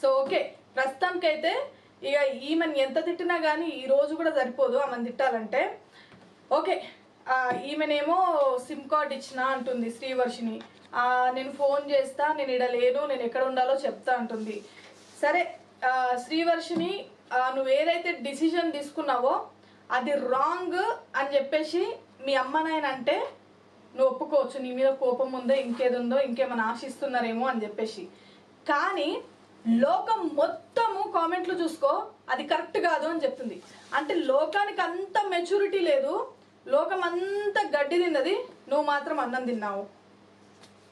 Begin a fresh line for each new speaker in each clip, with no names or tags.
So okay, ప్రస్తుతానికైతే ఇక ఈమెను ఎంత తిట్టినా కానీ ఈ రోజు కూడా సరిపోదు ఆమెను తిట్టాలంటే. ఓకే, ఈమెనేమో సిమ్ కార్డ్ ఇచ్చిన అంటుంది శ్రీవర్షిని. నేను ఫోన్ చేస్తా, నేను ఇక్కడ లేను, నేను ఎక్కడ ఉండాలో చెప్తా అంటుంది. సరే శ్రీవర్షిని, నువ్వు ఏదైతే డిసిజన్ తీసుకున్నావో అది రాంగ్ అని చెప్పేసి మీ అమ్మ నాయన అంటే నువ్వు ఒప్పుకోవచ్చు. నీ మీద కోపం ఉందో ఇంకేదుందో ఇంకేమైనా ఆశిస్తున్నారేమో అని చెప్పేసి. కానీ లోకం మొత్తము కామెంట్లు చూసుకో, అది కరెక్ట్ కాదు అని చెప్తుంది. అంటే లోకానికి అంత మెచ్యూరిటీ లేదు, లోకం అంతా గడ్డి తిన్నది, నువ్వు మాత్రం అన్నం తిన్నావు.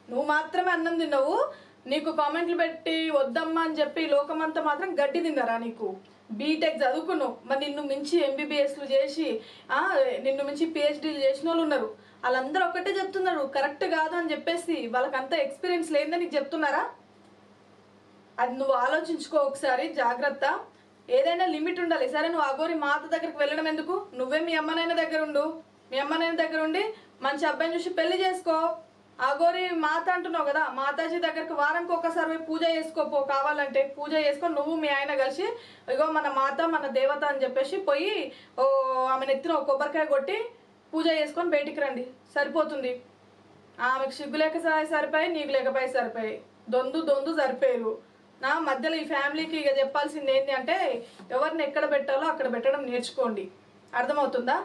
నువ్వు మాత్రమే అన్నం తిన్నావు. నీకు కామెంట్లు పెట్టి వద్దమ్మా అని చెప్పి లోకమంతా మాత్రం గడ్డి తిన్నారా? నీకు బీటెక్ చదువుకున్నావు, మరి నిన్ను మించి ఎంబీబీఎస్లు చేసి నిన్ను మించి పిహెచ్డీలు చేసిన వాళ్ళు ఉన్నారు. వాళ్ళందరూ ఒక్కటే చెప్తున్నారు కరెక్ట్ కాదు అని చెప్పేసి. వాళ్ళకంతా ఎక్స్పీరియన్స్ లేదని నీకు చెప్తున్నారా? అది నువ్వు ఆలోచించుకో ఒకసారి, జాగ్రత్త. ఏదైనా లిమిట్ ఉండాలి. సరే, నువ్వు అఘోరి మాత దగ్గరికి వెళ్ళడం ఎందుకు? నువ్వే మీ అమ్మనైనా దగ్గర ఉండు. మీ అమ్మనైనా దగ్గర ఉండి మంచి అబ్బాయిని చూసి పెళ్లి చేసుకో. అఘోరి మాత అంటున్నావు కదా, మాతాజీ దగ్గరకు వారానికి ఒకసారి పోయి పూజ చేసుకోపో. కావాలంటే పూజ చేసుకొని నువ్వు మీ ఆయన కలిసి ఇగో మన మాత మన దేవత అని చెప్పేసి పోయి ఆమె నెత్తిన ఒక కొబ్బరికాయ కొట్టి పూజ చేసుకొని బయటికి రండి, సరిపోతుంది. ఆమెకు సిగ్గు లేక సరిపోయి, నీకు లేకపోయి సరిపోయి, దొందు సరిపోయారు. నా మధ్యలో ఈ ఫ్యామిలీకి ఇక చెప్పాల్సింది ఏంటి అంటే, ఎవరిని ఎక్కడ పెట్టాలో అక్కడ పెట్టడం నేర్చుకోండి. అర్థమవుతుందా?